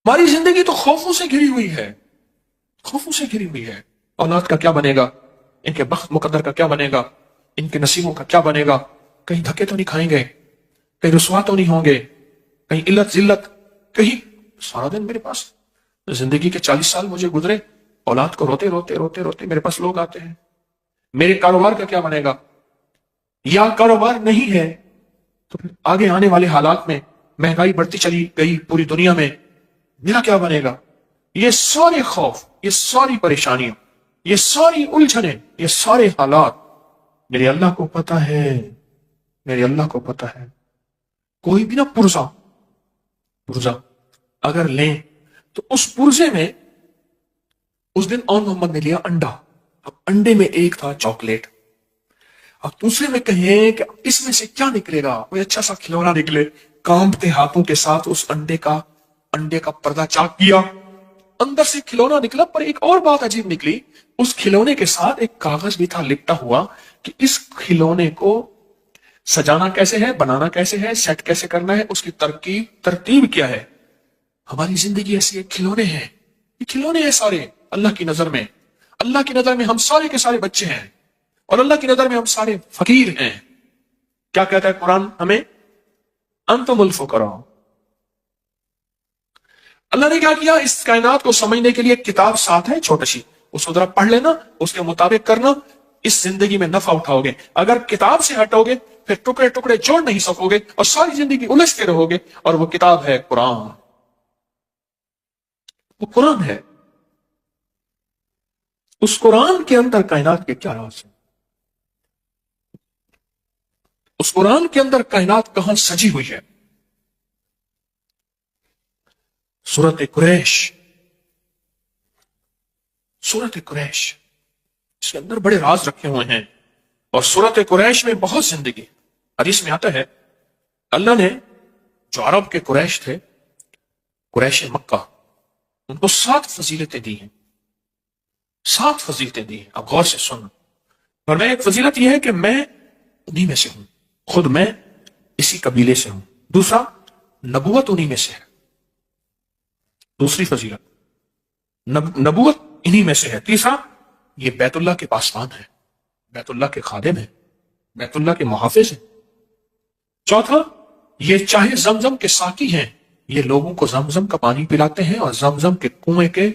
ہماری زندگی تو خوفوں سے گھری ہوئی ہے، خوفوں سے گھری ہوئی ہے۔ اولاد کا کیا بنے گا، ان کے بخت مقدر کا کیا بنے گا، ان کے نصیبوں کا کیا بنے گا، کہیں دھکے تو نہیں کھائیں گے، کہیں رسوا تو نہیں ہوں گے، کہیں علت ذلت، کہیں سارا دن میرے پاس زندگی کے 40 سال مجھے گزرے، اولاد کو روتے روتے روتے روتے میرے پاس لوگ آتے ہیں، میرے کاروبار کا کیا بنے گا، یا کاروبار نہیں ہے تو پھر آگے آنے والے حالات میں مہنگائی بڑھتی چلی گئی پوری دنیا میں، میرا کیا بنے گا۔ یہ سارے خوف، یہ ساری پریشانیاں، یہ ساری الجھنیں، یہ سارے حالات میرے اللہ کو پتہ ہے، میرے اللہ کو پتہ ہے۔ کوئی بھی نہ پرزا اگر لیں تو اس پرزے میں اس دن اون محمد نے لیا انڈا، اب انڈے میں ایک تھا چاکلیٹ، اب دوسرے میں کہیں کہ اس میں سے کیا نکلے گا، کوئی اچھا سا کھلونا نکلے، کانپتے ہاتھوں کے ساتھ اس انڈے کا پردہ چاک کیا، اندر سے کھلونا نکلا، پر ایک اور بات عجیب نکلی، اس کھلونے کے ساتھ ایک کاغذ بھی تھا لپٹا ہوا کہ اس کھلونے کو سجانا کیسے ہے، بنانا کیسے ہے، سیٹ کیسے کرنا ہے، اس کی ترتیب کیا ہے۔ ہماری زندگی ایسی ہے، کھلونے ہیں، یہ کھلونے ہیں سارے اللہ کی نظر میں۔ اللہ کی نظر میں ہم سارے کے سارے بچے ہیں، اور اللہ کی نظر میں ہم سارے فقیر ہیں۔ کیا کہتا ہے قرآن ہمیں؟ انتم الفقراء۔ اللہ نے کیا کیا، اس کائنات کو سمجھنے کے لیے ایک کتاب ساتھ ہے چھوٹی سی، اس کو ذرا پڑھ لینا، اس کے مطابق کرنا، اس زندگی میں نفع اٹھاؤ گے۔ اگر کتاب سے ہٹو گے پھر ٹکڑے ٹکڑے جوڑ نہیں سکو گے اور ساری زندگی الجھتے رہو گے، اور وہ کتاب ہے قرآن، وہ قرآن ہے۔ اس قرآن کے اندر کائنات کے کیا راز ہیں، اس قرآن کے اندر کائنات کہاں سجی ہوئی ہے۔ سورت قریش، سورت قریش، اس کے اندر بڑے راز رکھے ہوئے ہیں، اور سورت قریش میں بہت زندگی۔ حدیث میں آتا ہے اللہ نے جو عرب کے قریش تھے، قریش مکہ، ان کو 7 فضیلتیں دی ہیں، 7 فضیلتیں دی ہیں۔ اب غور سے سننا، اور میں ایک فضیلت یہ ہے کہ میں انہی میں سے ہوں، خود میں اسی قبیلے سے ہوں۔ دوسرا، نبوت انہی میں سے ہے، دوسری فضیلت نبوت انہی میں سے ہے۔ تیسرا، یہ بیت اللہ کے پاسبان ہے، بیت اللہ کے خادم ہیں، بیت اللہ کے محافظ ہیں۔ چوتھا، یہ چاہے زمزم کے ساقی ہیں، یہ لوگوں کو زمزم کا پانی پلاتے ہیں اور زمزم کے کنویں کے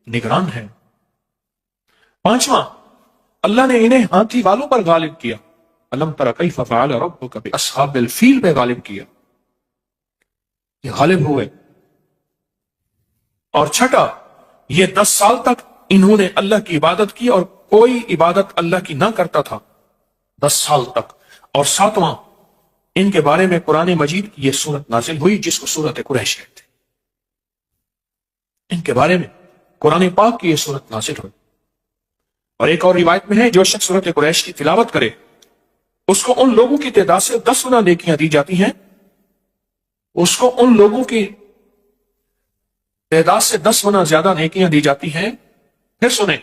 نگران ہیں۔ پانچواں، اللہ نے انہیں ہاتھی والوں پر غالب کیا، الم تر کیف فعل ربک باصحاب الفیل پہ غالب کیا، یہ غالب ہوئے۔ اور چھٹا، یہ 10 سال تک انہوں نے اللہ کی عبادت کی اور کوئی عبادت اللہ کی نہ کرتا تھا، 10 سال تک۔ اور ساتواں، ان کے بارے میں قرآن مجید کی یہ سورت نازل ہوئی جس کو سورت قریش کہتے ہیں، ان کے بارے میں قرآن پاک کی یہ سورت نازل ہوئی۔ اور ایک اور روایت میں ہے جو شخص سورت قریش کی تلاوت کرے اس کو ان لوگوں کی تعداد سے 10 گنا نیکیاں دی جاتی ہیں، اس کو ان لوگوں کی تعداد سے 10 گنا زیادہ نیکیاں دی جاتی ہیں۔ پھر سنیں،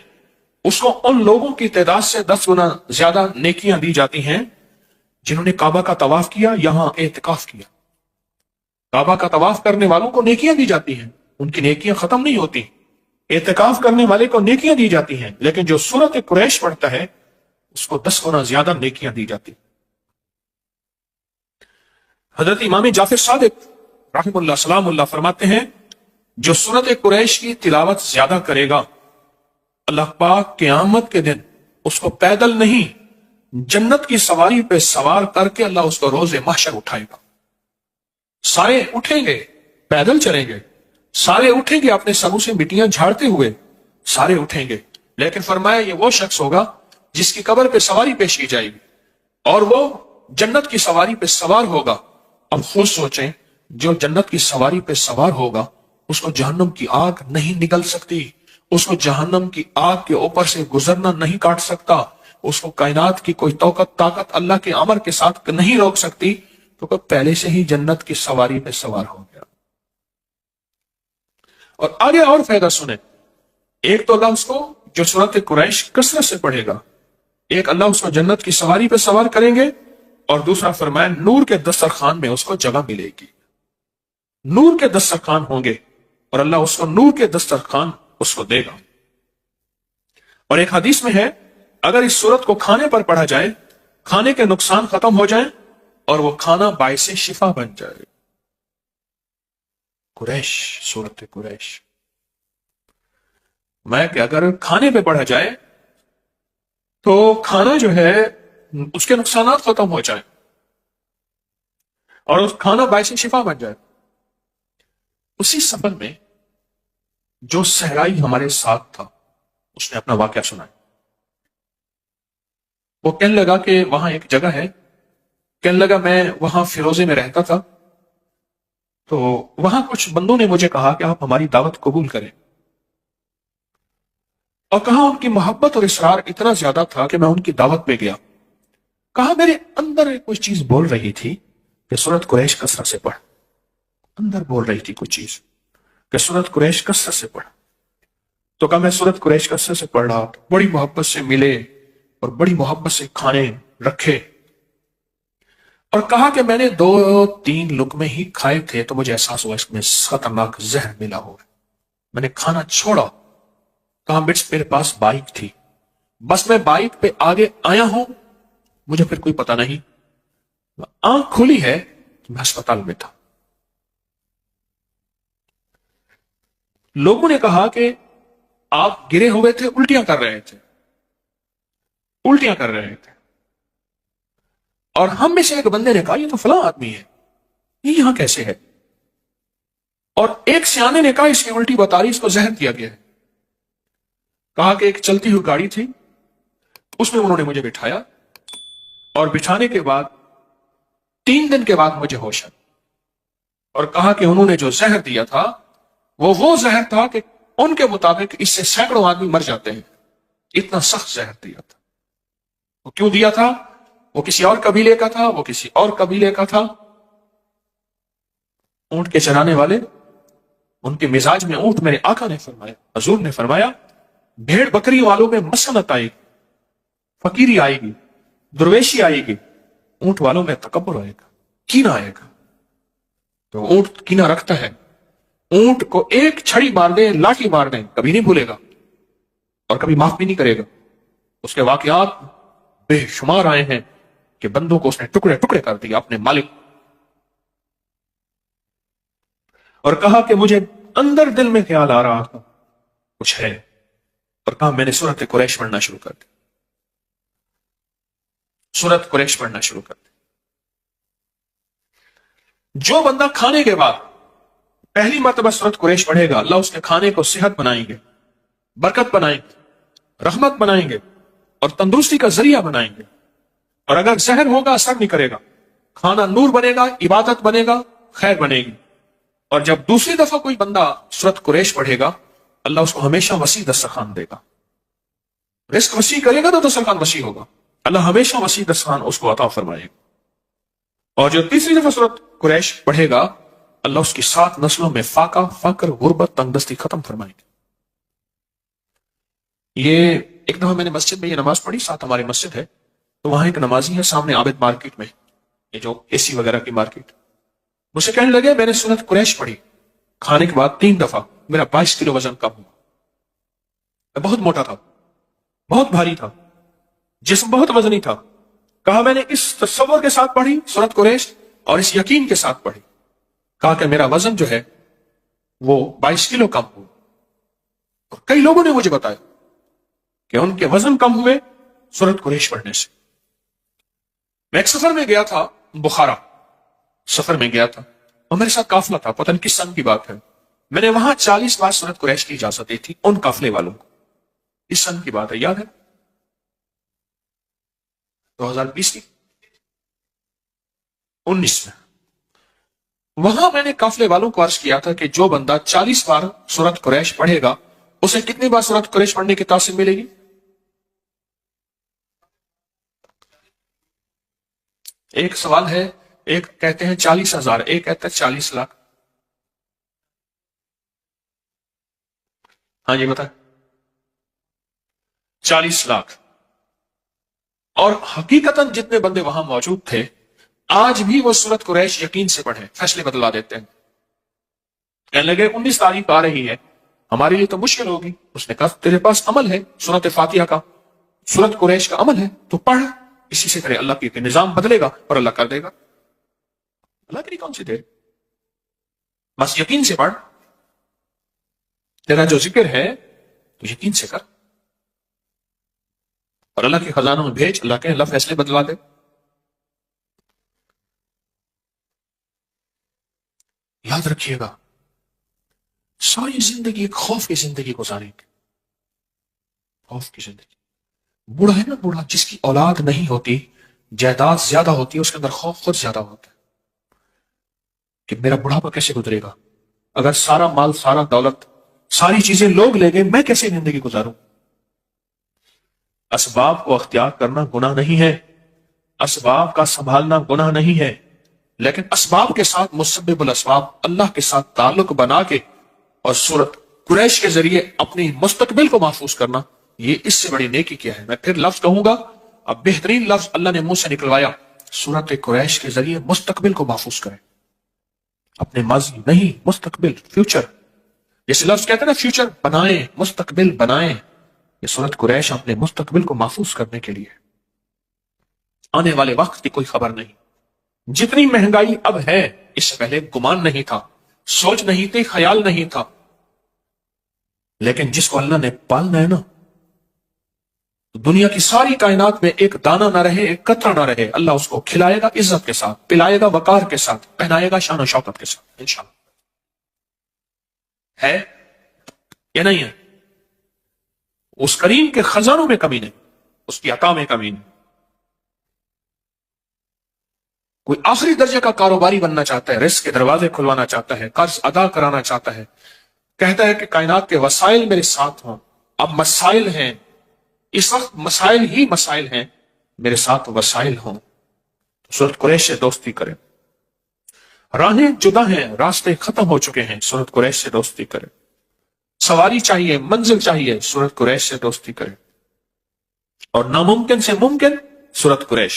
اس کو ان لوگوں کی تعداد سے 10 گنا زیادہ نیکیاں دی جاتی ہیں جنہوں نے کعبہ کا طواف کیا، یہاں اعتکاف کیا۔ کعبہ کا طواف کرنے والوں کو نیکیاں دی جاتی ہیں، ان کی نیکیاں ختم نہیں ہوتی، اعتکاف کرنے والے کو نیکیاں دی جاتی ہیں، لیکن جو سورت قریش پڑھتا ہے اس کو 10 گنا زیادہ نیکیاں دی جاتی۔ حضرت امام جعفر صادق رحمہ اللہ سلام اللہ فرماتے ہیں جو سورت قریش کی تلاوت زیادہ کرے گا اللہ پاک قیامت کے دن اس کو پیدل نہیں جنت کی سواری پہ سوار کر کے اللہ اس کو روز محشر اٹھائے گا۔ سارے اٹھیں گے، پیدل چلیں گے، سارے اٹھیں گے اپنے سروں سے مٹیاں جھاڑتے ہوئے، سارے اٹھیں گے، لیکن فرمایا یہ وہ شخص ہوگا جس کی قبر پہ سواری پیش کی جائے گی اور وہ جنت کی سواری پہ سوار ہوگا۔ اب خود سوچیں، جو جنت کی سواری پہ سوار ہوگا اس کو جہنم کی آگ نہیں نگل سکتی، اس کو جہنم کی آگ کے اوپر سے گزرنا نہیں کاٹ سکتا، اس کو کائنات کی کوئی طاقت اللہ کے امر کے ساتھ نہیں روک سکتی، تو پہلے سے ہی جنت کی سواری پہ سوار ہو گیا۔ اور آگے اور فائدہ سنیں، ایک تو اللہ اس کو جو سورت قریش کثرت سے پڑھے گا، ایک اللہ اس کو جنت کی سواری پہ سوار کریں گے، اور دوسرا فرمایا نور کے دسترخوان میں اس کو جگہ ملے گی، نور کے دسترخوان ہوں گے، اور اللہ اس کو نور کے دسترخوان اس کو دے گا۔ اور ایک حدیث میں ہے اگر اس سورت کو کھانے پر پڑھا جائے کھانے کے نقصان ختم ہو جائیں اور وہ کھانا باعث شفا بن جائے۔ قریش، سورت قریش میں کہ اگر کھانے پہ پڑھا جائے تو کھانا جو ہے اس کے نقصانات ختم ہو جائیں اور اس کھانا باعث شفا بن جائے۔ اسی سفر میں جو صحرائی ہمارے ساتھ تھا اس نے اپنا واقعہ سنایا۔ وہ کہنے لگا کہ وہاں ایک جگہ ہے، کہنے لگا میں وہاں فیروزے میں رہتا تھا، تو وہاں کچھ بندوں نے مجھے کہا کہ آپ ہماری دعوت قبول کریں، اور کہا ان کی محبت اور اصرار اتنا زیادہ تھا کہ میں ان کی دعوت پہ گیا۔ کہا میرے اندر کوئی چیز بول رہی تھی کہ سورت قریش کثرت سے پڑھ، اندر بول رہی تھی کچھ چیز کہ سورت قریش کثرت سے پڑھ۔ تو کہا میں سورت قریش کثرت سے پڑھ رہا، بڑی محبت سے ملے اور بڑی محبت سے کھانے رکھے، اور کہا کہ میں نے 2-3 لقمے ہی کھائے تھے تو مجھے احساس ہوا اس میں خطرناک زہر ملا ہوا ہے، میں نے کھانا چھوڑا۔ کہا میرے پاس بائک تھی، بس میں بائک پہ آگے آیا ہوں، مجھے پھر کوئی پتہ نہیں، آنکھ کھلی ہے تو میں ہسپتال میں تھا۔ لوگوں نے کہا کہ آپ گرے ہوئے تھے، الٹیاں کر رہے تھے، الٹیاں کر رہے تھے، اور ہم میں سے ایک بندے نے کہا یہ تو فلاں آدمی ہے، یہ یہاں کیسے ہے؟ اور ایک سیانے نے کہا اس کی الٹی بتا رہی، اس کو زہر دیا گیا ہے۔ کہا کہ ایک چلتی ہوئی گاڑی تھی، اس میں انہوں نے مجھے بٹھایا، اور بٹھانے کے بعد 3 دن کے بعد مجھے ہوش آیا، اور کہا کہ انہوں نے جو زہر دیا تھا وہ زہر تھا کہ ان کے مطابق اس سے سینکڑوں آدمی مر جاتے ہیں، اتنا سخت زہر دیا تھا۔ وہ کیوں دیا تھا؟ وہ کسی اور قبیلے کا تھا، وہ کسی اور قبیلے کا تھا۔ اونٹ کے چرانے والے، ان کے مزاج میں اونٹ، میرے آقا نے فرمایا، حضور نے فرمایا بھیڑ بکری والوں میں مسنت آئے گی، فقیری آئے گی، درویشی آئے گی، اونٹ والوں میں تکبر آئے گا، کینہ آئے گا۔ تو اونٹ کینہ رکھتا ہے، اونٹ کو ایک چھڑی مار دے، لاٹھی مار دیں، کبھی نہیں بھولے گا اور کبھی معاف بھی نہیں کرے گا۔ اس کے واقعات بے شمار آئے ہیں کہ بندوں کو اس نے ٹکڑے ٹکڑے کر دیا اپنے مالک، اور کہا کہ مجھے اندر دل میں خیال آ رہا تھا کچھ ہے، اور کہا میں نے سورت قریش پڑھنا شروع کر دی، سورت قریش پڑھنا شروع کر دی۔ جو بندہ کھانے کے بعد پہلی مرتبہ سورت قریش پڑھے گا، اللہ اس کے کھانے کو صحت بنائیں گے، برکت بنائیں گے، رحمت بنائیں گے، اور تندرستی کا ذریعہ بنائیں گے۔ اور اگر زہر ہوگا اثر نہیں کرے گا، کھانا نور بنے گا، عبادت بنے گا، خیر بنے گی۔ اور جب دوسری دفعہ کوئی بندہ سورت قریش پڑھے گا، اللہ اس کو ہمیشہ وسیع دسترخوان دے گا، رزق وسیع کرے گا تو دسترخوان وسیع ہوگا، اللہ ہمیشہ وسیع دسترخوان اس کو عطا فرمائے گا۔ اور جو تیسری دفعہ سورت قریش پڑھے گا، اللہ اس کی 7 نسلوں میں فاقہ، فقر، غربت، تنگ دستی ختم فرمائے گا۔ یہ ایک دفعہ میں نے مسجد میں یہ نماز پڑھی، ساتھ ہماری مسجد ہے، تو وہاں ایک نمازی ہے سامنے عابد مارکیٹ میں، یہ جو اے سی وغیرہ کی مارکیٹ، مجھ سے کہنے لگے میں نے سورت قریش پڑھی کھانے کے بعد 3 دفعہ، میرا 22 کلو وزن کم ہوا، میں بہت موٹا تھا، بہت بھاری تھا، جسم بہت وزنی تھا۔ کہا میں نے اس تصور کے ساتھ پڑھی سورت قریش اور اس یقین کے ساتھ پڑھی، کہا کہ میرا وزن جو ہے وہ 22 کلو کم ہوا۔ اور کئی لوگوں نے مجھے بتایا کہ ان کے وزن کم ہوئے سورت قریش پڑھنے سے۔ میں ایک سفر میں گیا تھا، بخارا سفر میں گیا تھا، اور میرے ساتھ قافلہ تھا، پتہ نہیں کس سن کی بات ہے، میں نے وہاں 40 بار سورت قریش کی اجازت دی تھی ان قافلے والوں کو، اس سن کی بات ہے، یاد ہے 2020 کی 19 میں۔ وہاں میں نے قافلے والوں کو عرض کیا تھا کہ جو بندہ 40 بار سورت قریش پڑھے گا اسے کتنی بار سورت قریش پڑھنے کی تاثیر ملے گی؟ ایک سوال ہے، ایک کہتے ہیں 40,000، ایک کہتا ہے 40 لاکھ۔ ہاں جی بتائیں، 40 لاکھ۔ اور حقیقتاً جتنے بندے وہاں موجود تھے آج بھی وہ سورت قریش یقین سے پڑھیں، فیصلے بدلا دیتے ہیں۔ کہنے لگے 19 تاریخ آ رہی ہے، ہمارے لیے تو مشکل ہوگی۔ اس نے کہا تیرے پاس عمل ہے، سورت فاتحہ کا، سورت قریش کا عمل ہے، تو پڑھ، اسی سے کرے، اللہ کے نظام بدلے گا اور اللہ کر دے گا۔ اللہ کے لیے کون سی دیر، بس یقین سے پڑھ، تیرا جو ذکر ہے تو یقین سے کر، اور اللہ کے خزانوں میں بھیج، اللہ کے اللہ فیصلے بدلوا دے۔ یاد رکھیے گا، ساری زندگی ایک خوف کی زندگی گزاریں گے، خوف کی زندگی۔ بوڑھا ہے نا، بوڑھا جس کی اولاد نہیں ہوتی، جائیداد زیادہ ہوتی ہے، اس کے اندر خوف خود زیادہ ہوتا ہے کہ میرا بڑھاپا کیسے گزرے گا، اگر سارا مال، سارا دولت، ساری چیزیں لوگ لے گئے، میں کیسے زندگی گزاروں۔ اسباب کو اختیار کرنا گناہ نہیں ہے، اسباب کا سنبھالنا گناہ نہیں ہے، لیکن اسباب کے ساتھ مسبب الاسباب، اللہ کے ساتھ تعلق بنا کے اور سورت قریش کے ذریعے اپنی مستقبل کو محفوظ کرنا، یہ اس سے بڑی نیکی کیا ہے۔ میں پھر لفظ کہوں گا، اب بہترین لفظ اللہ نے منہ سے نکلوایا، سورت قریش کے ذریعے مستقبل کو محفوظ کریں، اپنے ماضی نہیں، مستقبل، فیوچر۔ جیسے لفظ کہتے ہیں نا، فیوچر بنائیں، مستقبل بنائیں، یہ سورت قریش اپنے مستقبل کو محفوظ کرنے کے لیے۔ آنے والے وقت کی کوئی خبر نہیں، جتنی مہنگائی اب ہے، اس سے پہلے گمان نہیں تھا، سوچ نہیں تھی، خیال نہیں تھا، لیکن جس کو اللہ نے پالنا ہے نا، دنیا کی ساری کائنات میں ایک دانہ نہ رہے، ایک قطرہ نہ رہے، اللہ اس کو کھلائے گا عزت کے ساتھ، پلائے گا وقار کے ساتھ، پہنائے گا شان و شوکت کے ساتھ، انشاءاللہ۔ ہے یا نہیں ہے؟ اس کریم کے خزانوں میں کمی نہیں، اس کی عطا میں کمی نہیں۔ کوئی آخری درجے کا کاروباری بننا چاہتا ہے، رزق کے دروازے کھلوانا چاہتا ہے، قرض ادا کرانا چاہتا ہے، کہتا ہے کہ کائنات کے وسائل میرے ساتھ ہوں، اب مسائل ہیں، اس وقت مسائل ہی مسائل ہیں، میرے ساتھ وسائل ہوں، تو سورت قریش سے دوستی کریں۔ راہیں جدا ہیں، راستے ختم ہو چکے ہیں، سورت قریش سے دوستی کریں۔ سواری چاہیے، منزل چاہیے، سورت قریش سے دوستی کریں۔ اور ناممکن سے ممکن، سورت قریش۔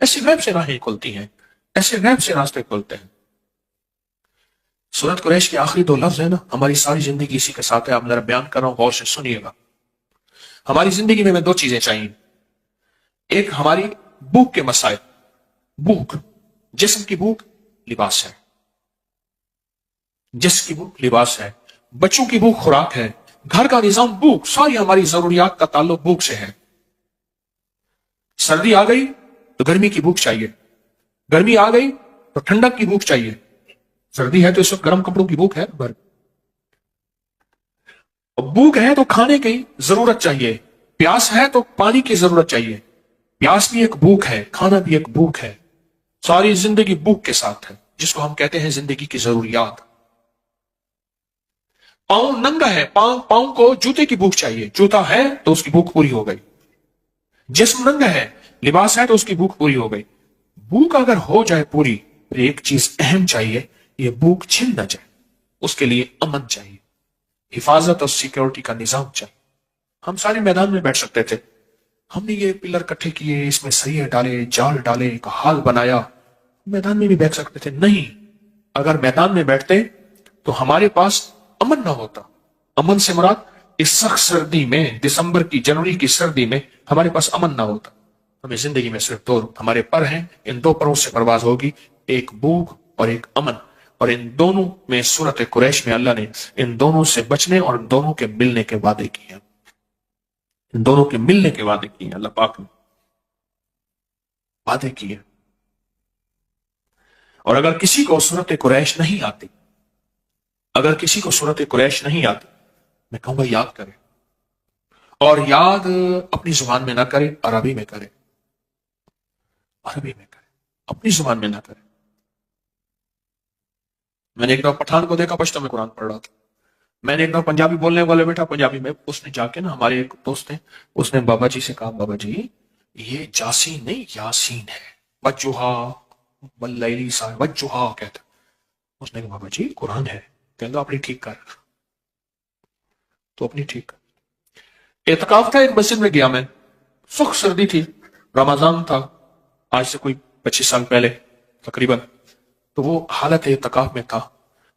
ایسے غیب سے راہیں کھلتی ہیں، ایسے غیب سے راستے کھلتے ہیں۔ سورت قریش کے آخری دو لفظ ہیں نا، ہماری ساری زندگی اسی کے ساتھ ہے۔ آپ ذرا بیان کر رہا ہوں، غور سے سنیے گا۔ ہماری زندگی میں دو چیزیں چاہیے، ایک ہماری بھوک کے مسائل، بھوک، جسم کی بھوک، لباس ہے، جسم کی بھوک لباس ہے، بچوں کی بھوک خوراک ہے، گھر کا نظام بھوک، ساری ہماری ضروریات کا تعلق بھوک سے ہے۔ سردی آ گئی تو گرمی کی بھوک چاہیے، گرمی آ گئی تو ٹھنڈک کی بھوک چاہیے، سردی ہے تو اس وقت گرم کپڑوں کی بھوک ہے، بھوک ہے تو کھانے کی ضرورت چاہیے، پیاس ہے تو پانی کی ضرورت چاہیے، پیاس بھی ایک بھوک ہے، کھانا بھی ایک بھوک ہے، ساری زندگی بھوک کے ساتھ ہے، جس کو ہم کہتے ہیں زندگی کی ضروریات۔ پاؤں ننگا ہے، پاؤں کو جوتے کی بھوک چاہیے، جوتا ہے تو اس کی بھوک پوری ہو گئی، جسم ننگا ہے، لباس ہے تو اس کی بھوک پوری ہو گئی۔ بھوک اگر ہو جائے پوری، پھر ایک چیز اہم چاہیے، یہ بھوک چھن نہ جائے، اس کے لیے امن چاہیے، حفاظت اور سیکیورٹی کا نظام چاہیے۔ ہم سارے میدان میں بیٹھ سکتے تھے، ہم نے یہ پلر کٹھے کیے، اس میں سریے ڈالے، جال ڈالے، ایک حال بنایا، میدان میں بھی بیٹھ سکتے تھے۔ نہیں، اگر میدان میں بیٹھتے تو ہمارے پاس امن نہ ہوتا۔ امن سے مراد اس سخت سردی میں، دسمبر کی، جنوری کی سردی میں ہمارے پاس امن نہ ہوتا۔ ہمیں زندگی میں صرف دو، ہمارے پر ہیں، ان دو پروں سے پرواز ہوگی، ایک بھوک اور ایک امن، اور ان دونوں میں سورت قریش میں اللہ نے ان دونوں سے بچنے اور ان دونوں کے ملنے کے وعدے کیے ہیں، ان دونوں کے ملنے کے وعدے کیے ہیں، اللہ پاک نے وعدے کیے۔ اور اگر کسی کو سورت قریش نہیں آتی، اگر کسی کو سورت قریش نہیں آتی، میں کہوں گا یاد کرے، اور یاد اپنی زبان میں نہ کرے، عربی میں کرے، عربی میں کرے، اپنی زبان میں نہ کرے۔ میں نے ایک دفعہ پٹھان کو دیکھا، پشتو میں قرآن پڑھ رہا تھا، میں نے ایک دفعہ پنجابی بولنے والے بیٹھا، پنجابی میں، اس نے جا کے نا، ہمارے ایک دوست ہیں، اس نے بابا جی سے کہا، بابا جی یہ جاسین نہیں یاسین ہے، وجوہا واللیلی صاحب وجوہا کہتا۔ اس نے کہا بابا جی قرآن ہے، کہتا اپنی ٹھیک کر، تو اپنی ٹھیک کر۔ اعتکاف تھا، ایک مسجد میں گیا میں، سخت سردی تھی، رمضان تھا، آج سے کوئی 25 سال پہلے تقریباً، تو وہ حالت اعتکاف میں تھا،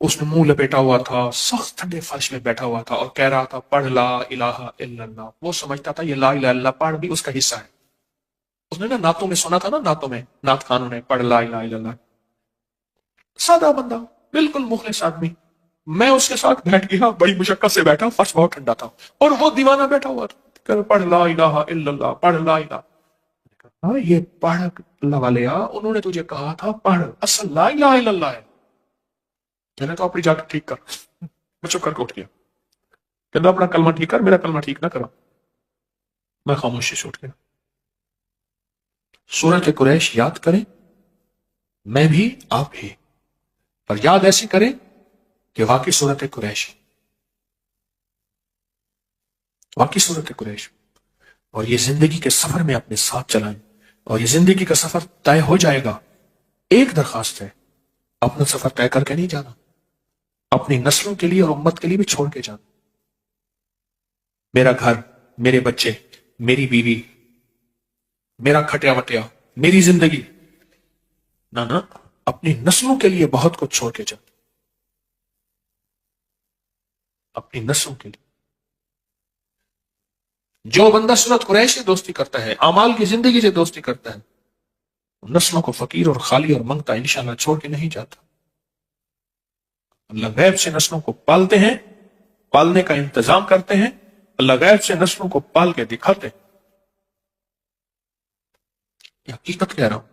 اس نے منہ لپیٹا ہوا تھا، سخت ٹھنڈے فرش میں بیٹھا ہوا تھا اور کہہ رہا تھا پڑھ لا الہ الا اللہ۔ وہ سمجھتا تھا یہ لا الہ الا اللہ پڑھ بھی اس کا حصہ ہے۔ اس نے نا نعتوں میں سنا تھا، نا نعتوں میں نعت خانوں نے پڑھ لا الہ الا اللہ۔ سادہ بندہ، بالکل مخلص آدمی، میں اس کے ساتھ بیٹھ گیا، بڑی مشقت سے بیٹھا، فرش بہت ٹھنڈا تھا اور وہ دیوانہ بیٹھا ہوا تھا کہ پڑھ لا الہ الا اللہ، پڑھ لا الہ۔ ہاں یہ پڑھ اللہ والے، انہوں نے تجھے کہا تھا پڑھ، اصل لا الہ الا اللہ ہے۔ میں نے تو اپنی جا کے ٹھیک کر، میں چپ کر کے اٹھ گیا، کہ اپنا کلمہ ٹھیک کر، میرا کلمہ ٹھیک نہ کرا۔ میں خاموشی سے اٹھ گیا۔ سورۃ قریش یاد کریں، میں بھی آپ بھی، پر یاد ایسی کریں کہ واقعی سورۃ قریش، واقعی سورۃ قریش، اور یہ زندگی کے سفر میں اپنے ساتھ چلائیں، اور یہ زندگی کا سفر طے ہو جائے گا۔ ایک درخواست ہے، اپنا سفر طے کر کے نہیں جانا، اپنی نسلوں کے لیے اور امت کے لیے بھی چھوڑ کے جانا۔ میرا گھر، میرے بچے، میری بیوی، میرا کھٹیا وٹیا، میری زندگی، نہ اپنی نسلوں کے لیے بہت کچھ چھوڑ کے جانا، اپنی نسلوں کے لیے۔ جو بندہ سورۃ قریش سے دوستی کرتا ہے، اعمال کی زندگی سے دوستی کرتا ہے، نسلوں کو فقیر اور خالی اور منگتا انشاءاللہ چھوڑ کے نہیں جاتا۔ اللہ غیب سے نسلوں کو پالتے ہیں، پالنے کا انتظام کرتے ہیں، اللہ غیب سے نسلوں کو پال کے دکھاتے ہیں۔ یہ حقیقت کہہ رہا ہوں۔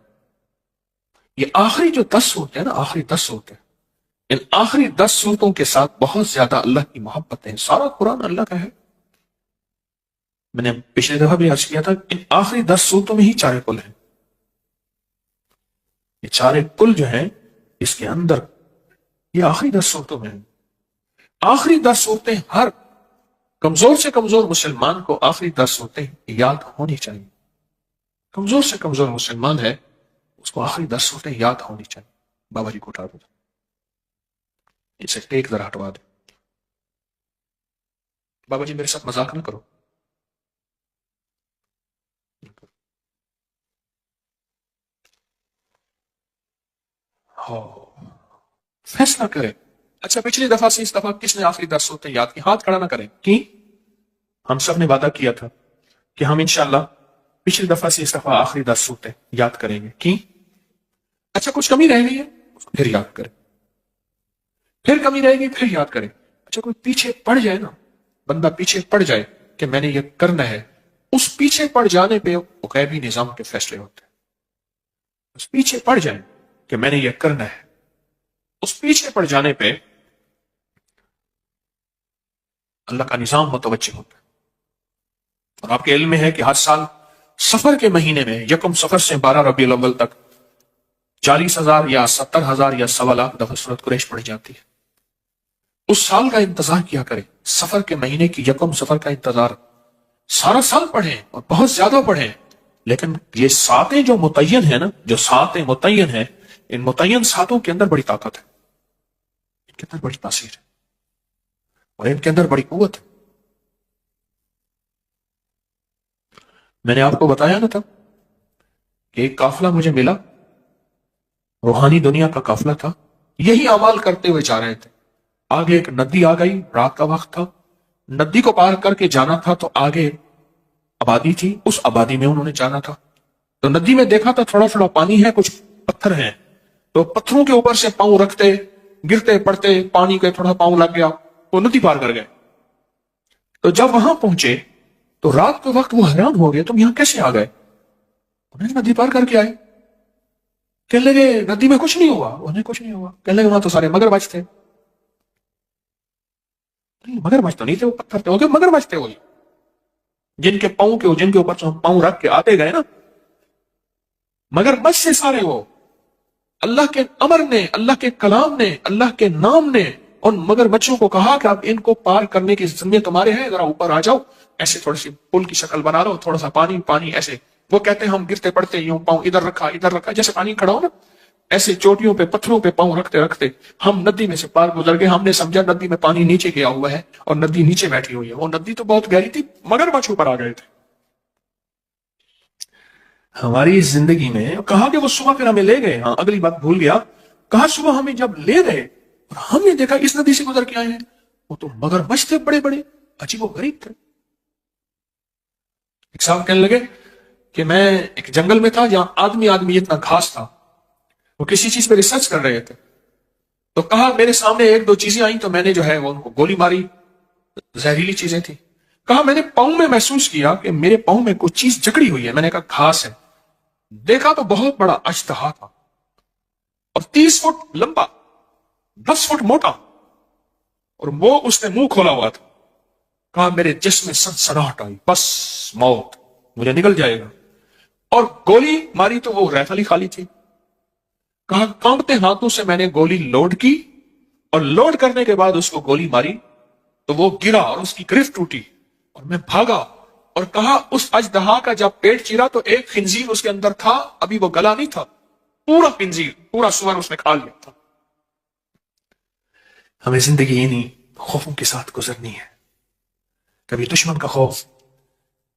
یہ آخری جو 10 صورتیں ہیں نا، آخری 10 صورتیں، ان آخری 10 صورتوں کے ساتھ بہت زیادہ اللہ کی محبت ہے۔ سارا قرآن اللہ کا ہے۔ میں نے پچھلے دفعہ بھی عرض کیا تھا، ان آخری 10 صورتوں میں ہی چارے کل ہیں۔ یہ چارے کل جو ہیں اس کے اندر، یہ آخری 10 صورتوں میں ہیں۔ آخری 10 صورتیں ہر کمزور سے کمزور مسلمان کو آخری 10 صورتیں یاد ہونی چاہیے۔ کمزور سے کمزور مسلمان ہے، اس کو آخری 10 صورتیں یاد ہونی چاہیے۔ بابا جی کو اٹھا دو، اسے ایک ذرا ہٹوا دے۔ بابا جی میرے ساتھ مذاق نہ کرو۔ فیصلہ کرے۔ اچھا پچھلی دفعہ سے اس دفعہ کس نے آخری 10 صورتیں یاد کی؟ ہاتھ کھڑا نہ کریں۔ کی ہم سب نے وعدہ کیا تھا کہ ہم انشاءاللہ پچھلی دفعہ سے اس دفعہ آخری 10 صورتیں یاد کریں گے۔ کی اچھا کچھ کمی رہ گئی ہے پھر یاد کریں، پھر کمی رہے گی پھر یاد کریں۔ اچھا کوئی پیچھے پڑ جائے نا، بندہ پیچھے پڑ جائے کہ میں نے یہ کرنا ہے، اس پیچھے پڑ جانے پہ غیبی نظام کے فیصلے ہوتے ہیں۔ اس پیچھے پڑ جائے کہ میں نے یہ کرنا ہے، اس پیچھے پڑ جانے پہ اللہ کا نظام متوجہ ہوتا ہے۔ اور آپ کے علم میں ہے کہ ہر سال سفر کے مہینے میں یکم سفر سے 12 ربیع الاول تک 40,000 یا 70,000 یا 1.25 دفعہ سورۃ قریش پڑھی جاتی ہے۔ اس سال کا انتظار کیا کریں، سفر کے مہینے کی یکم سفر کا انتظار سارا سال پڑھیں اور بہت زیادہ پڑھیں، لیکن یہ ساتیں جو متعین ہیں نا، جو ساتیں متعین ہیں، ان متعین ساتوں کے اندر بڑی طاقت ہے، ان کے اندر بڑی تاثیر ہے اور ان کے اندر بڑی قوت ہے۔ میں نے آپ کو بتایا نا تھا کہ ایک قافلہ مجھے ملا، روحانی دنیا کا قافلہ تھا، یہی اعمال کرتے ہوئے جا رہے تھے۔ آگے ایک ندی آ گئی، رات کا وقت تھا، ندی کو پار کر کے جانا تھا تو آگے آبادی تھی، اس آبادی میں انہوں نے جانا تھا۔ تو ندی میں دیکھا تھا تھوڑا تھوڑا پانی ہے، کچھ پتھر ہیں، تو پتھروں کے اوپر سے پاؤں رکھتے، گرتے پڑتے، پانی کے تھوڑا پاؤں لگ گیا، وہ ندی پار کر گئے۔ تو جب وہاں پہنچے تو رات کے وقت وہ حیران ہو گئے، تم یہاں کیسے آ گئے؟ انہیں ندی پار کر کے آئے۔ کہنے لگے ندی میں کچھ نہیں ہوا، انہیں کچھ نہیں ہوا۔ کہنے لگے وہاں تو سارے مگر مچھ تھے۔ مگر مچھ تو نہیں تھے، وہ پتھر تھے، وہ مگر مچھ تھے، وہی جن کے پاؤں کے، جن کے اوپر سے پاؤں رکھ کے آتے گئے نا، مگر مچھ سے سارے وہ۔ اللہ کے امر نے، اللہ کے کلام نے، اللہ کے نام نے ان مگر مچھوں کو کہا کہ اب ان کو پار کرنے کی ذمہ تمہارے ہیں، ذرا اوپر آ جاؤ، ایسے تھوڑی سی پل کی شکل بنا لو، تھوڑا سا پانی پانی ایسے۔ وہ کہتے ہیں ہم گرتے پڑتے یوں پاؤں ادھر رکھا، جیسے پانی کھڑا ہو نا، ایسے چوٹیوں پہ پتھروں پہ پاؤں رکھتے رکھتے ہم ندی میں سے پار گزر گئے۔ ہم نے سمجھا ندی میں پانی نیچے گیا ہوا ہے اور ندی نیچے بیٹھی ہوئی ہے، وہ ندی تو بہت گہری تھی، مگر مچھ اوپر آ گئے تھے۔ ہماری زندگی میں کہا کہ وہ صبح پھر ہمیں لے گئے، ہاں اگلی بات بھول گیا، کہا صبح ہمیں جب لے گئے اور ہم نے دیکھا اس ندی سے گزر کے آئے ہیں، وہ تو مگرمچھ تھے بڑے بڑے، عجیب و غریب تھے۔ ایک صاحب کہنے لگے کہ میں ایک جنگل میں تھا جہاں آدمی آدمی اتنا گھاس تھا، وہ کسی چیز پہ ریسرچ کر رہے تھے، تو کہا میرے سامنے ایک دو چیزیں آئیں تو میں نے جو ہے وہ ان کو گولی ماری، زہریلی چیزیں تھیں۔ کہا میں نے پاؤں میں محسوس کیا کہ میرے پاؤں میں کوئی چیز جکڑی ہوئی ہے، میں نے کہا گھاس ہے، دیکھا تو بہت بڑا اژدہا تھا اور 30 فٹ لمبا، 10 فٹ موٹا، اور وہ اس نے منہ کھولا ہوا تھا۔ کہا میرے جسم میں سنسناہٹ آئی، بس موت، مجھے نکل جائے گا، اور گولی ماری تو وہ رائفل ہی خالی تھی۔ کہا کانپتے ہاتھوں سے میں نے گولی لوڈ کی، اور لوڈ کرنے کے بعد اس کو گولی ماری تو وہ گرا اور اس کی گرفت ٹوٹی اور میں بھاگا، اور کہا اس اژدہا کا جب پیٹ چیرا تو ایک خنزیر اس کے اندر تھا، ابھی وہ گلا نہیں تھا، پورا خنزیر، پورا سور اس نے کھا لیا تھا۔ ہمیں زندگی انہی خوفوں کے ساتھ گزرنی ہے، کبھی دشمن کا خوف،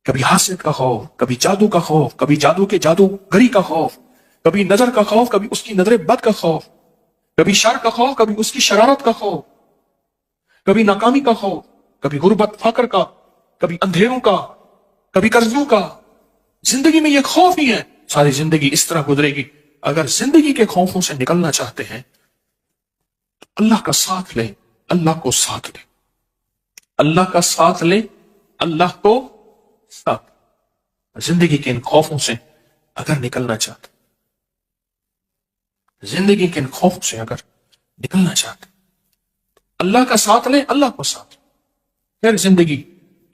کبھی حاسد کا خوف، کبھی جادو کا خوف، کبھی جادو کے جادوگری کا خوف، کبھی نظر کا خوف، کبھی اس کی نظر بد کا خوف، کبھی شر کا خوف، کبھی اس کی شرارت کا خوف، کبھی ناکامی کا خوف، کبھی غربت فقر کا، کبھی اندھیروں کا، کبھی قرضوں کا۔ زندگی میں یہ خوف ہی ہے، ساری زندگی اس طرح گزرے گی۔ اگر زندگی کے خوفوں سے نکلنا چاہتے ہیں تو اللہ کا ساتھ لیں، اللہ کو ساتھ لیں، اللہ کا ساتھ لیں، اللہ کو ساتھ لیں۔ زندگی کے ان خوفوں سے اگر نکلنا چاہتے، زندگی کے ان خوفوں سے اگر نکلنا چاہتے، اللہ کا ساتھ لیں، اللہ کو ساتھ لیں، پھر زندگی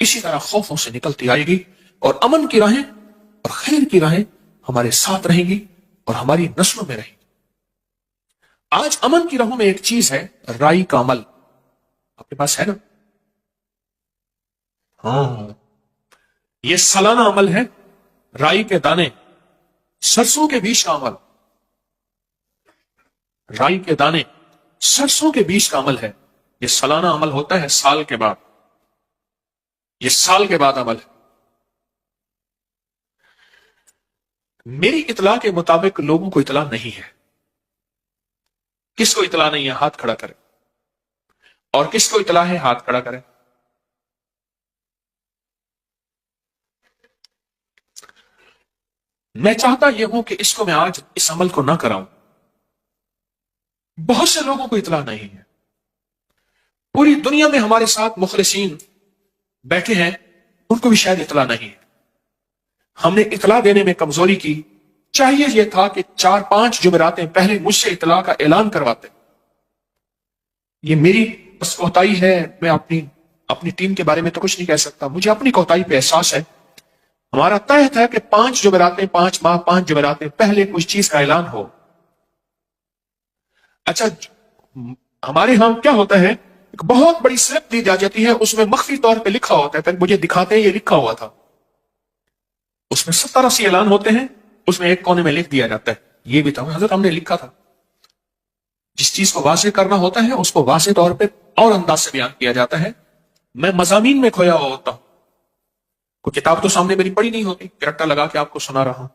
اسی طرح خوفوں سے نکلتی آئے گی، اور امن کی راہیں اور خیر کی راہیں ہمارے ساتھ رہیں گی اور ہماری نسلوں میں رہیں گی۔ آج امن کی راہوں میں ایک چیز ہے، رائی کا عمل۔ آپ کے پاس ہے نا؟ ہاں، یہ سالانہ عمل ہے، رائی کے دانے، سرسوں کے بیج کا عمل۔ رائی کے دانے، سرسوں کے بیج کا عمل ہے، یہ سالانہ عمل ہوتا ہے، سال کے بعد، یہ سال کے بعد عمل ہے۔ میری اطلاع کے مطابق لوگوں کو اطلاع نہیں ہے۔ کس کو اطلاع نہیں ہے ہاتھ کھڑا کرے، اور کس کو اطلاع ہے ہاتھ کھڑا کرے۔ میں چاہتا یہ ہوں کہ اس کو میں آج اس عمل کو نہ کراؤں۔ بہت سے لوگوں کو اطلاع نہیں ہے، پوری دنیا میں ہمارے ساتھ مخلصین بیٹھے ہیں، ان کو بھی شاید اطلاع نہیں ہے۔ ہم نے اطلاع دینے میں کمزوری کی، چاہیے یہ تھا کہ 4-5 جمعراتیں پہلے مجھ سے اطلاع کا اعلان کرواتے۔ یہ میری بس کوتاہی ہے، میں اپنی ٹیم کے بارے میں تو کچھ نہیں کہہ سکتا، مجھے اپنی کوتاہی پہ احساس ہے۔ ہمارا تحت ہے کہ 5 جمعراتیں، 5 ماہ، 5 جمعراتیں پہلے کچھ چیز کا اعلان ہو۔ اچھا، ہمارے ہاں کیا ہوتا ہے، ایک بہت بڑی سلپ دی جاتی ہے، اس میں مخفی طور پہ لکھا ہوتا ہے، پھر مجھے دکھاتے ہیں یہ لکھا ہوا تھا، اس میں 70-80 اعلان ہوتے ہیں، اس میں ایک کونے میں لکھ دیا جاتا ہے یہ بھی تھا حضرت ہم نے لکھا تھا۔ جس چیز کو واضح کرنا ہوتا ہے اس کو واضح طور پہ اور انداز سے بیان کیا جاتا ہے۔ میں مضامین میں کھویا ہوا ہوتا ہوں، کوئی کتاب تو سامنے میری پڑھی نہیں ہوتی کہ رٹا لگا کے آپ کو سنا رہا ہوں،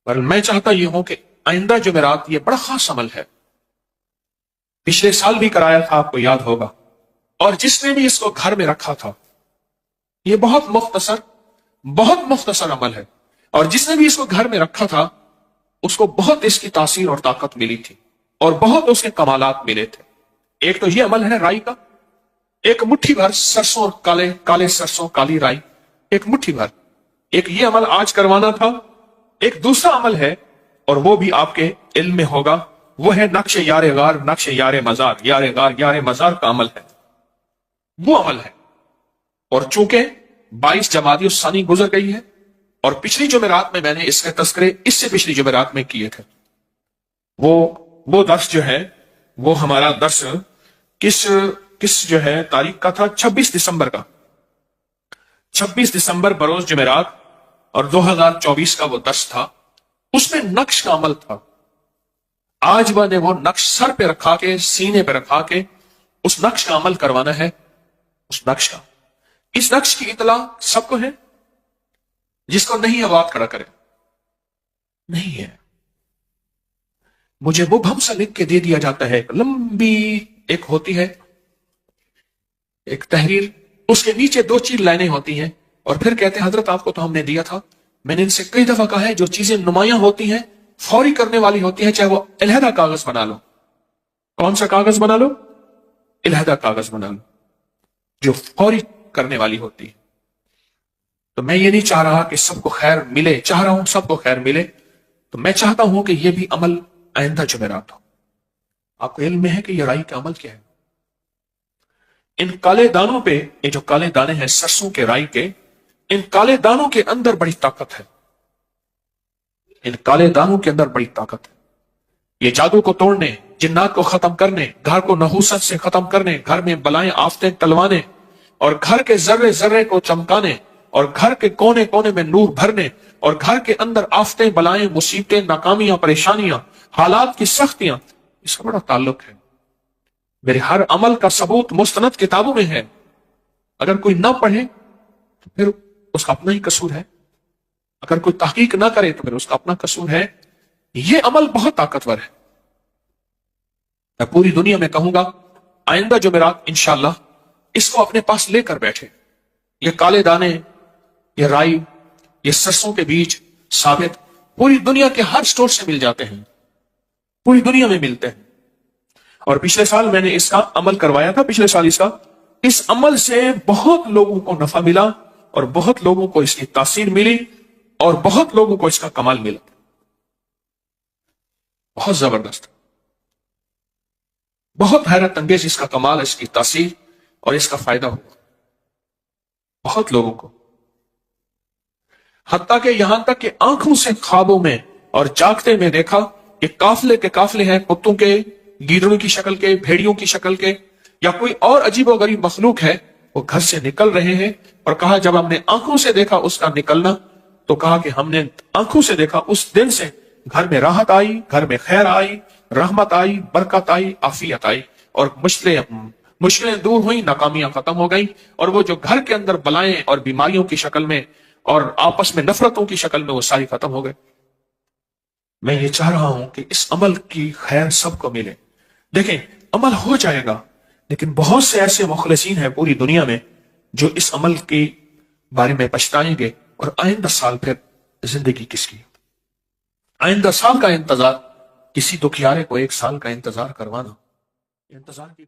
پر میں چاہتا یہ ہوں کہ آئندہ جمعرات یہ بڑا خاص عمل ہے، پچھلے سال بھی کرایا تھا، آپ کو یاد ہوگا، اور جس نے بھی اس کو گھر میں رکھا تھا، یہ بہت مختصر عمل ہے، اور جس نے بھی اس کو گھر میں رکھا تھا اس کو بہت اس کی تاثیر اور طاقت ملی تھی، اور بہت اس کے کمالات ملے تھے۔ ایک تو یہ عمل ہے رائی کا، ایک مٹھی بھر سرسوں، کالے سرسوں، کالی رائی، ایک مٹھی بھر، ایک یہ عمل آج کروانا تھا۔ ایک دوسرا عمل ہے، اور وہ بھی آپ کے علم میں ہوگا، وہ ہے نقش یار غار، نقش یار مزار، یار غار یار مزار کا عمل ہے، وہ عمل ہے۔ اور چونکہ 22 جمادی الثانی گزر گئی ہے، اور پچھلی جمعرات میں نے اس کے تذکرے اس سے پچھلی جمعرات میں کیے تھے، وہ درس جو ہے، وہ ہمارا درس کس جو ہے تاریخ کا تھا، 26 دسمبر کا، 26 دسمبر بروز جمعرات، اور 2024 کا وہ درس تھا، اس میں نقش کا عمل تھا۔ آج میں نے وہ نقش سر پہ رکھا کے، سینے پہ رکھا کے اس نقش کا عمل کروانا ہے۔ اس نقش کی اطلاع سب کو ہے، جس کو نہیں ہے وہ ہاتھ کھڑا کرے۔ نہیں ہے، مجھے مبہم سا لکھ کے دے دیا جاتا ہے، لمبی ایک ہوتی ہے ایک تحریر، اس کے نیچے 2 لائنیں ہوتی ہیں، اور پھر کہتے ہیں حضرت آپ کو تو ہم نے دیا تھا، میں نے ان سے کئی دفعہ کہا ہے جو چیزیں نمایاں ہوتی ہیں فوری کرنے والی ہوتی ہیں، چاہے وہ علیحدہ کاغذ بنا لو، کون سا کاغذ بنا لو؟ علیحدہ کاغذ بنا لو، جو فوری کرنے والی ہوتی ہے۔ تو میں یہ نہیں چاہ رہا کہ سب کو خیر ملے، چاہ رہا ہوں سب کو خیر ملے، تو میں چاہتا ہوں کہ یہ بھی عمل آئندہ جمعرات ہو۔ آپ کو علم میں ہے کہ یہ رائی کا عمل کیا ہے؟ ان کالے دانوں پہ، یہ جو کالے دانے ہیں سرسوں کے رائی کے، ان کالے دانوں کے اندر بڑی طاقت ہے، ان کالے دانوں کے اندر بڑی طاقت ہے۔ یہ جادو کو توڑنے، جنات کو ختم کرنے، گھر کو نحوست سے ختم کرنے، گھر میں بلائیں آفتیں ٹلوانے، اور گھر کے ذرے ذرے کو چمکانے، اور گھر کے کونے کونے میں نور بھرنے، اور گھر کے اندر آفتیں بلائیں مصیبتیں ناکامیاں پریشانیاں حالات کی سختیاں، اس کا بڑا تعلق ہے۔ میرے ہر عمل کا ثبوت مستند کتابوں میں ہے، اگر کوئی نہ پڑھے تو پھر اس کا اپنا ہی قصور ہے، اگر کوئی تحقیق نہ کرے تو پھر اس کا اپنا قصور ہے۔ یہ عمل بہت طاقتور ہے، میں پوری دنیا میں کہوں گا آئندہ جمعرات انشاءاللہ اس کو اپنے پاس لے کر بیٹھے۔ یہ کالے دانے، یہ رائی، یہ سرسوں کے بیج ثابت پوری دنیا کے ہر سٹور سے مل جاتے ہیں، پوری دنیا میں ملتے ہیں۔ اور پچھلے سال میں نے اس کا عمل کروایا تھا، پچھلے سال اس عمل سے بہت لوگوں کو نفع ملا، اور بہت لوگوں کو اس کی تاثیر ملی، اور بہت لوگوں کو اس کا کمال ملا، بہت زبردست، بہت حیرت انگیز اس کا کمال، اس کی تاثیر اور اس کا فائدہ ہوا بہت لوگوں کو، حتیٰ کہ یہاں تک کہ آنکھوں سے خوابوں میں اور جاگتے میں دیکھا کہ قافلے کے قافلے ہیں، کتوں کے، گیدڑوں کی شکل کے، بھیڑیوں کی شکل کے، یا کوئی اور عجیب و غریب مخلوق ہے، وہ گھر سے نکل رہے ہیں، اور کہا جب ہم نے آنکھوں سے دیکھا اس کا نکلنا، تو کہا کہ ہم نے آنکھوں سے دیکھا، اس دن سے گھر میں راحت آئی، گھر میں خیر آئی، رحمت آئی، برکت آئی، عافیت آئی، اور مشکلیں دور ہوئیں، ناکامیاں ختم ہو گئیں، اور وہ جو گھر کے اندر بلائیں اور بیماریوں کی شکل میں اور آپس میں نفرتوں کی شکل میں وہ ساری ختم ہو گئے۔ میں یہ چاہ رہا ہوں کہ اس عمل کی خیر سب کو ملے۔ دیکھیں عمل ہو جائے گا، لیکن بہت سے ایسے مخلصین ہیں پوری دنیا میں جو اس عمل کے بارے میں پچھتائیں گے، اور آئندہ سال پھر زندگی کس کی؟ آئندہ سال کا انتظار، کسی دکھیارے کو 1 سال کا انتظار کروانا، انتظار کی